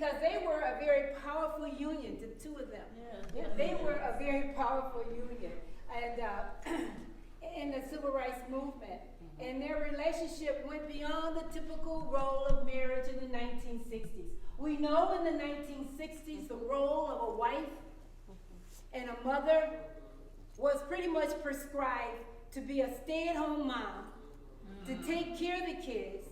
because they were a very powerful union, the two of them. Yeah. They were a very powerful union, and in the civil rights movement. And their relationship went beyond the typical role of marriage in the 1960s. We know in the 1960s the role of a wife and a mother was pretty much prescribed to be a stay-at-home mom, to take care of the kids,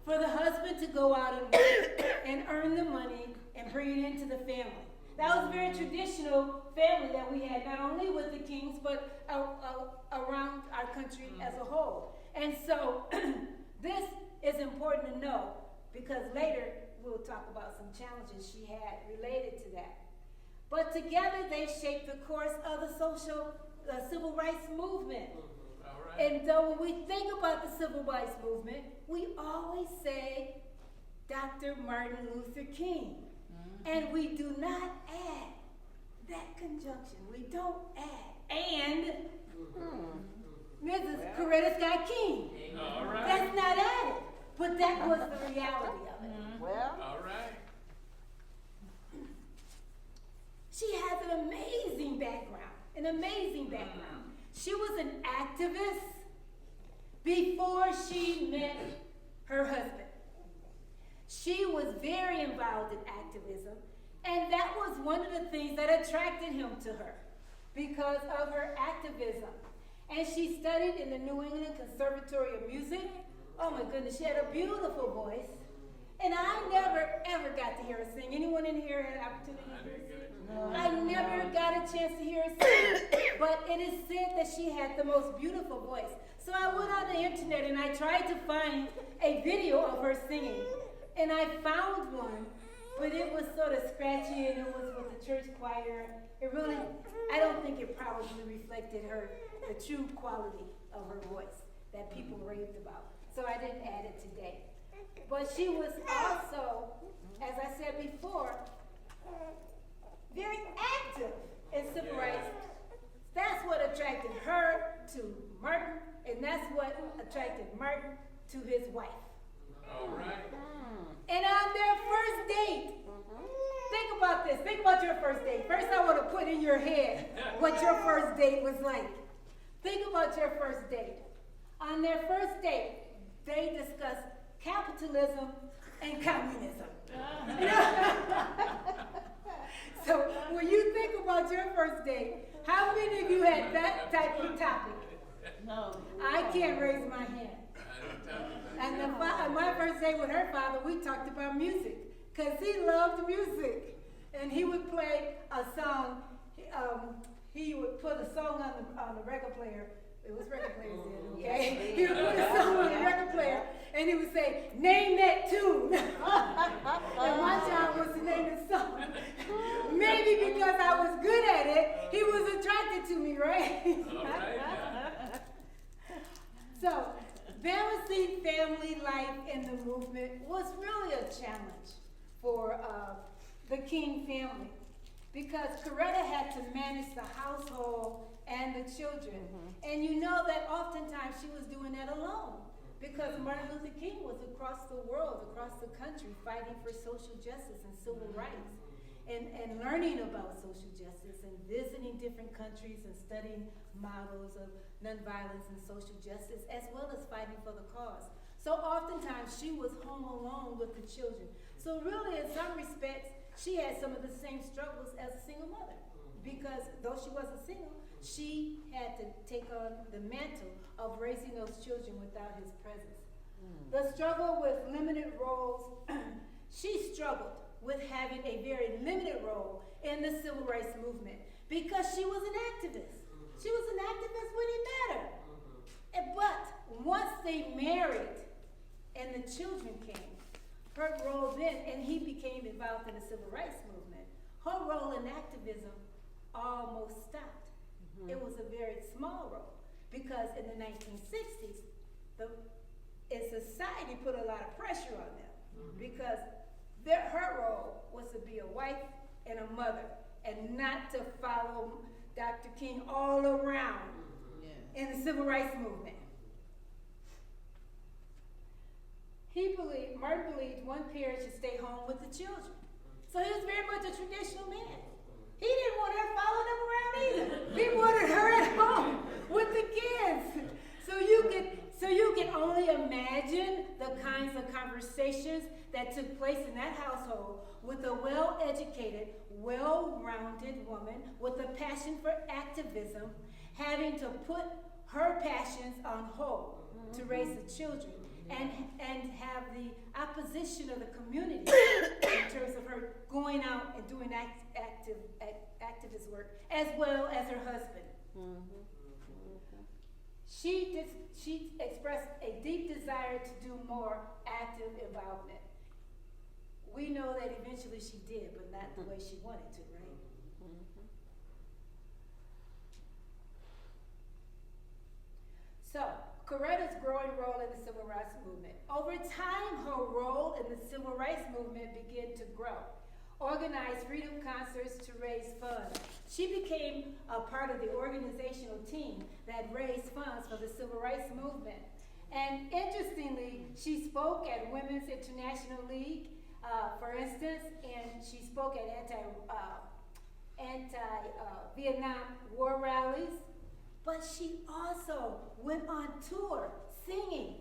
for the husband to go out and work and earn the money and bring it into the family. That was a very traditional family that we had, not only with the Kings, but around our country as a whole. And so this is important to know, because later we'll talk about some challenges she had related to that. But together they shaped the course of the civil rights movement. And so when we think about the civil rights movement, we always say Dr. Martin Luther King. And we do not add that conjunction. We don't add. And Mrs. Coretta Scott King. All right. That's not added. But that was the reality of it. Well, All right. She has an amazing background. An amazing background. She was an activist before she met her husband. She was very involved in activism, and that was one of the things that attracted him to her, because of her activism. And she studied in the New England Conservatory of Music. Oh my goodness, she had a beautiful voice. And I never, ever got to hear her sing. Anyone in here had an opportunity to hear her sing? I never got a chance to hear her sing. But it is said that she had the most beautiful voice. So I went on the internet and I tried to find a video of her singing. And I found one, but it was sort of scratchy and it was with the church choir. It really, I don't think it probably reflected the true quality of her voice that people raved about. So I didn't add it today. But she was also, as I said before, very active in civil rights. That's what attracted her to Martin, and that's what attracted Martin to his wife. All right. And on their first date, think about this. Think about your first date. First, I want to put in your head what your first date was like. Think about your first date. On their first date, they discussed capitalism and communism. So when you think about your first date, how many of you had that type of topic? no. I can't raise my hand. And my first day with her father, we talked about music, because he loved music. And he would play a song, he would put a song on the record player. It was record players then, okay? He would put a song on the record player, and he would say, name that tune. And my job was to name the song. Maybe because I was good at it, he was attracted to me, right? So, balancing family life in the movement was really a challenge for the King family, because Coretta had to manage the household and the children. And you know that oftentimes she was doing that alone, because Martin Luther King was across the world, across the country, fighting for social justice and civil rights, and learning about social justice, and visiting different countries and studying models of nonviolence and social justice, as well as fighting for the cause. So oftentimes she was home alone with the children. So really, in some respects, she had some of the same struggles as a single mother, because though she wasn't single, she had to take on the mantle of raising those children without his presence. The struggle with limited roles, she struggled with having a very limited role in the civil rights movement, because she was an activist. She was an activist when it mattered. But once they married and the children came, her role then, and he became involved in the civil rights movement, her role in activism almost stopped. It was a very small role, because in the 1960s, society put a lot of pressure on them, because her role was to be a wife and a mother, and not to follow Dr. King all around in the civil rights movement. Martin believed one parent should stay home with the children. So he was very much a traditional man. He didn't want her following him around either. He wanted her at home with the kids. So you can only imagine the kinds of conversations that took place in that household with a well-educated, well-rounded woman with a passion for activism, having to put her passions on hold to raise the children and have the opposition of the community in terms of her going out and doing activist work, as well as her husband. She expressed a deep desire to do more active involvement. We know that eventually she did, but not the way she wanted to, right? So, Coretta's growing role in the civil rights movement. Over time, her role in the civil rights movement began to grow. Organized freedom concerts to raise funds. She became a part of the organizational team that raised funds for the civil rights movement. And interestingly, she spoke at Women's International League, for instance, and she spoke at anti-Vietnam war rallies. But she also went on tour singing.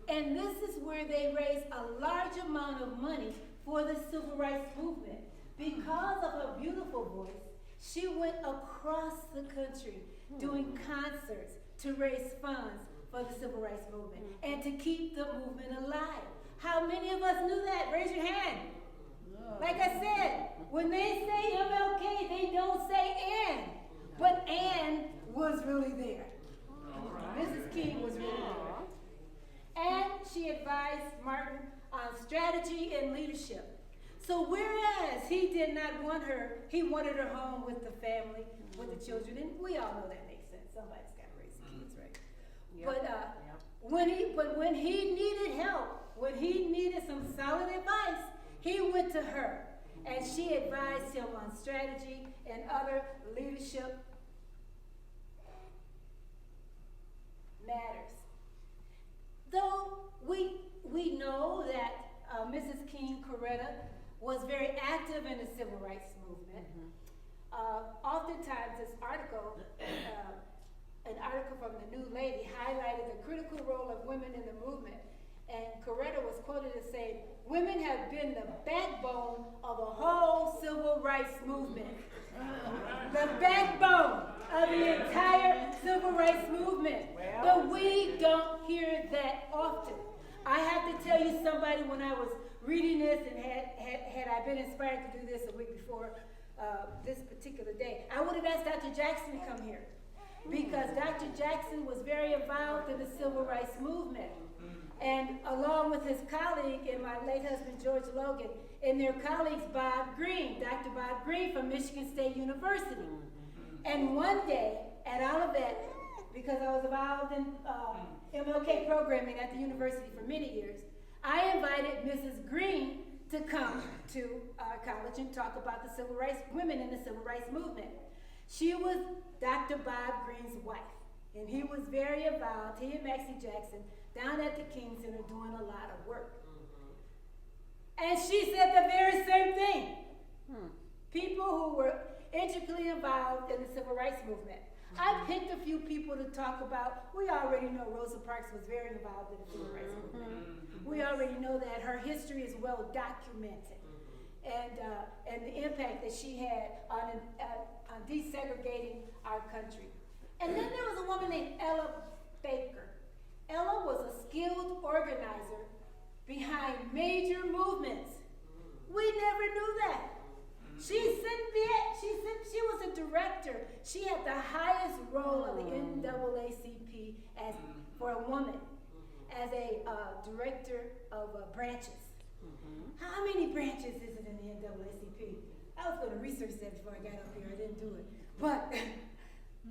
And this is where they raised a large amount of money for the civil rights movement. Because of her beautiful voice, she went across the country doing concerts to raise funds for the civil rights movement and to keep the movement alive. How many of us knew that? Raise your hand. Like I said, when they say MLK, they don't say Ann. But Ann was really there. Mrs. King was really there. And she advised Martin on strategy and leadership. So whereas he did not want her, he wanted her home with the family, with the children, and we all know that makes sense. Somebody's got to raise the kids, right? Yep. But when he needed help, when he needed some solid advice, he went to her, and she advised him on strategy and other leadership matters. Though we know that Mrs. King Coretta was very active in the civil rights movement. Oftentimes this article, an article from the New Lady, highlighted the critical role of women in the movement. And Coretta was quoted as saying, "Women have been the backbone of the whole civil rights movement." The backbone of the entire civil rights movement. But we don't hear that often. I have to tell you, somebody, when I was reading this, and had I been inspired to do this a week before this particular day, I would have asked Dr. Jackson to come here, because Dr. Jackson was very involved in the civil rights movement, and along with his colleague and my late husband George Logan, and their colleagues Bob Green, Dr. Bob Green from Michigan State University. And one day at Olivet, because I was involved in MLK programming at the university for many years, I invited Mrs. Green to come to our college and talk about the civil rights, women in the civil rights movement. She was Dr. Bob Green's wife, and he was very involved, he and Maxie Jackson, down at the King Center doing a lot of work. And she said the very same thing. People who were intricately involved in the civil rights movement. I picked a few people to talk about. We already know Rosa Parks was very involved in the civil rights movement. We already know that her history is well documented, and the impact that she had on desegregating our country. And then there was a woman named Ella Baker. Ella was a skilled organizer behind major movements. We never knew that. She was a director. She had the highest role of the NAACP as for a woman, as a director of branches. How many branches is it in the NAACP? I was going to research that before I got up here. I didn't do it. But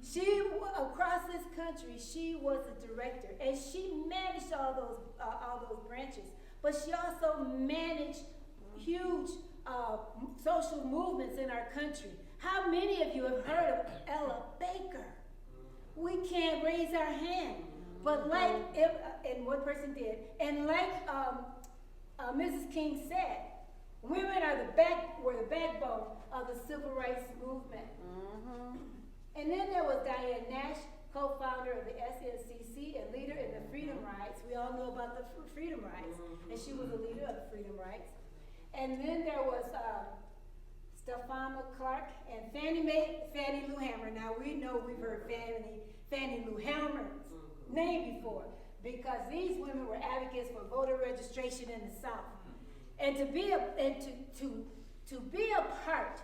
she, across this country, she was a director, and she managed all those branches. But she also managed huge social movements in our country. How many of you have heard of Ella Baker? We can't raise our hand. But and one person did, and like Mrs. King said, women were the the civil rights movement. And then there was Diane Nash, co-founder of the SNCC and leader in the freedom rights. We all know about the freedom rights, and she was a leader of the freedom rights. And then there was Stephana Clark and Fannie Lou Hamer. Now we know we've heard Fannie Lou Hamer's name before, because these women were advocates for voter registration in the South. And to be a part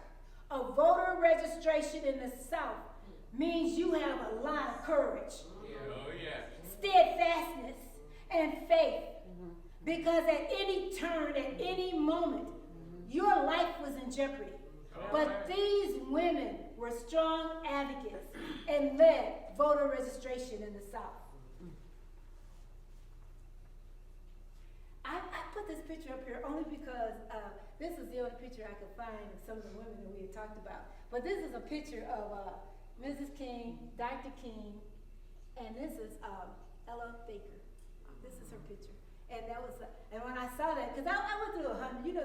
of voter registration in the South means you have a lot of courage, steadfastness, and faith. Because at any turn, at any moment, your life was in jeopardy. But these women were strong advocates and led voter registration in the South. I put this picture up here only because this is the only picture I could find of some of the women that we had talked about. But this is a picture of Mrs. King, Dr. King, and this is Ella Baker. This is her picture. And that was, and when I saw that, because I went through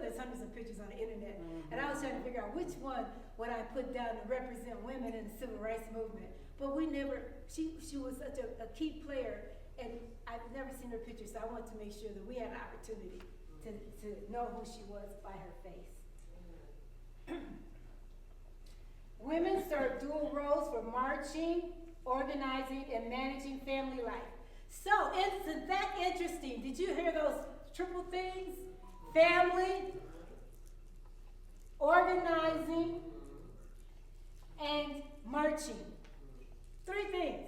there's hundreds of pictures on the internet, and I was trying to figure out which one would I put down to represent women in the civil rights movement. But we never, she was such a key player, and I've never seen her picture, so I wanted to make sure that we had an opportunity to know who she was by her face. Women serve dual roles for marching, organizing, and managing family life. So, isn't that interesting? Did you hear those triple things? Family, organizing, and marching. 3 things.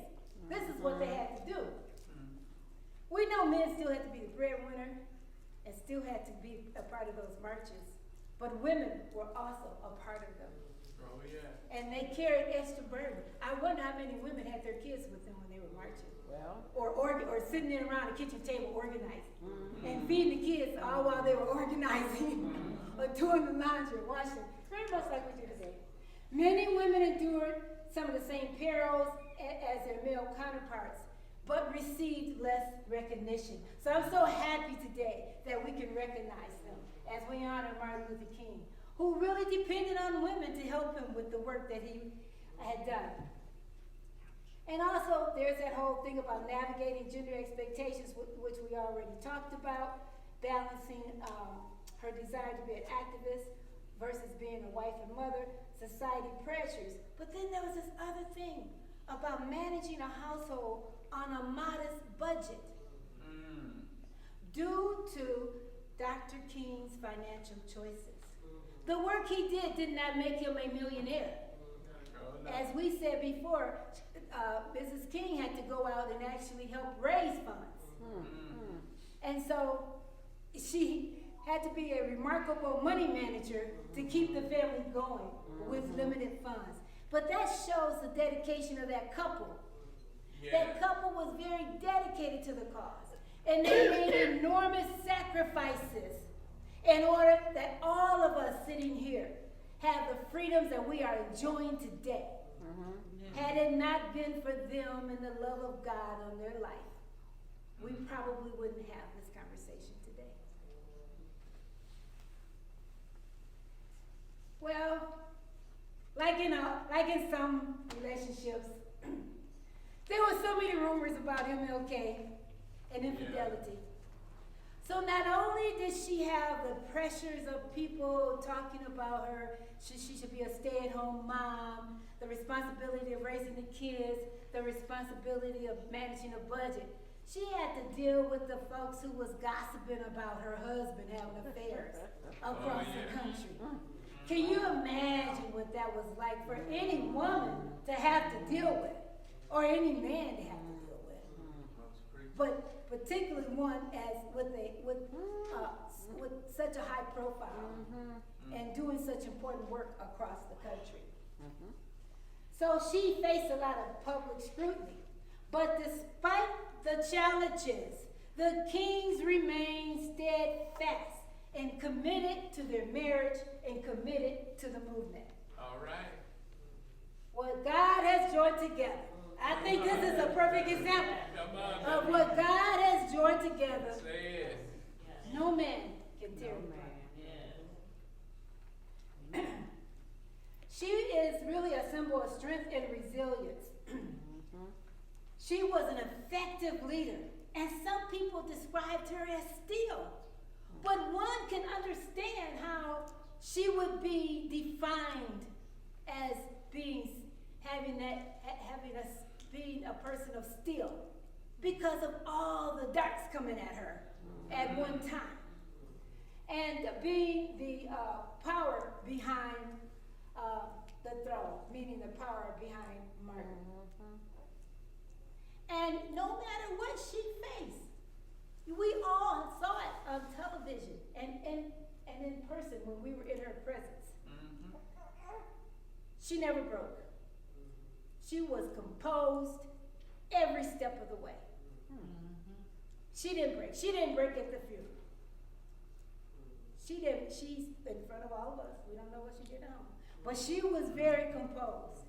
This is what they had to do. We know men still had to be the breadwinner and still had to be a part of those marches, but women were also a part of them. Oh, yeah. And they carried extra burden. I wonder how many women had their kids with them when they were marching. Well, or sitting there around the kitchen table organizing and feeding the kids all while they were organizing or doing the laundry, washing. Very much like we do today. Many women endured some of the same perils as their male counterparts, but received less recognition. So I'm so happy today that we can recognize them as we honor Martin Luther King, who really depended on women to help him with the work that he had done. And also, there's that whole thing about navigating gender expectations, which we already talked about, balancing her desire to be an activist versus being a wife and mother, society pressures. But then there was this other thing about managing a household on a modest budget due to Dr. King's financial choices. The work he did not make him a millionaire. As we said before, Mrs. King had to go out and actually help raise funds. And so she had to be a remarkable money manager to keep the family going with limited funds. But that shows the dedication of that couple. Yeah. That couple was very dedicated to the cause. And they made enormous sacrifices in order that all of us sitting here have the freedoms that we are enjoying today. Had it not been for them and the love of God on their life, we probably wouldn't have this conversation today. Well, like in some relationships, there were so many rumors about MLK and infidelity. So not only did she have the pressures of people talking about her, she should be a stay-at-home mom, the responsibility of raising the kids, the responsibility of managing a budget. She had to deal with the folks who was gossiping about her husband having affairs across the country. Can you imagine what that was like for any woman to have to deal with, or any man to have to deal with? But particularly one with such a high profile and doing such important work across the country. So she faced a lot of public scrutiny. But despite the challenges, the Kings remained steadfast and committed to their marriage and committed to the movement. All right. What God has joined together. I think this is a perfect example of what God has joined together. No man can tear it apart. is really a symbol of strength and resilience. She was an effective leader, and some people described her as steel. But one can understand how she would be defined as being being a person of steel because of all the darts coming at her at one time, and being the power behind the throne, meaning the power behind Martin. And no matter what she faced, we all saw it on television and in person when we were in her presence. She never broke. She was composed every step of the way. She didn't break. She didn't break at the funeral. She didn't. She's in front of all of us. We don't know what she did at home. But she was very composed.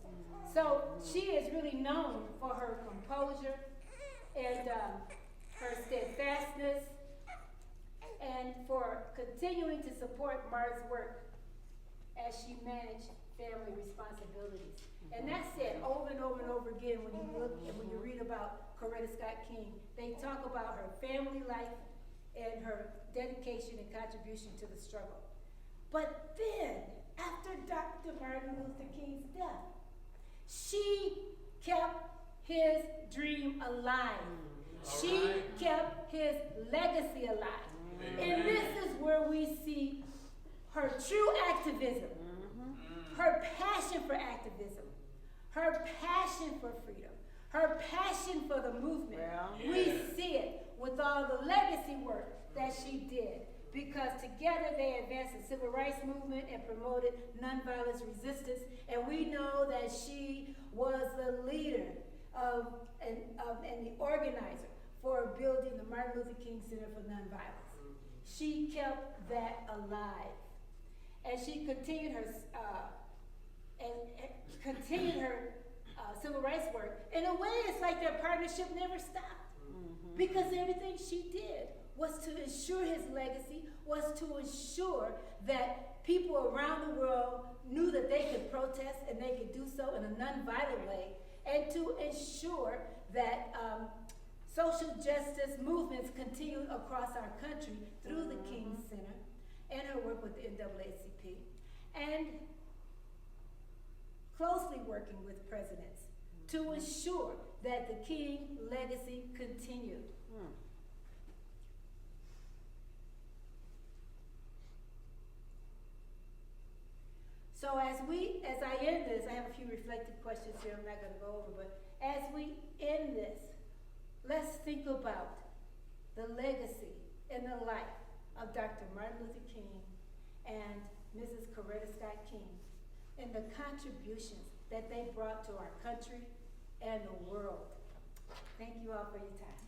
So she is really known for her composure and her steadfastness, and for continuing to support Martha's work as she managed family responsibilities. And that's said over and over and over again when you look and when you read about Coretta Scott King. They talk about her family life and her dedication and contribution to the struggle. But then, after Dr. Martin Luther King's death, she kept his dream alive. She kept his legacy alive. And this is where we see her true activism, her passion for activism, her passion for freedom, her passion for the movement. We see it with all the legacy work that she did, because together they advanced the civil rights movement and promoted nonviolence resistance. And we know that she was the leader and the organizer for building the Martin Luther King Center for Nonviolence. She kept that alive, and she continued her civil rights work. In a way, it's like their partnership never stopped, because everything she did was to ensure his legacy, was to ensure that people around the world knew that they could protest and they could do so in a nonviolent way, and to ensure that social justice movements continued across our country through the King Center and her work with the NAACP, and closely working with presidents to ensure that the King legacy continued. So as I end this, I have a few reflective questions here I'm not going to go over, but as we end this, let's think about the legacy and the life of Dr. Martin Luther King and Mrs. Coretta Scott King, and the contributions that they brought to our country and the world. Thank you all for your time.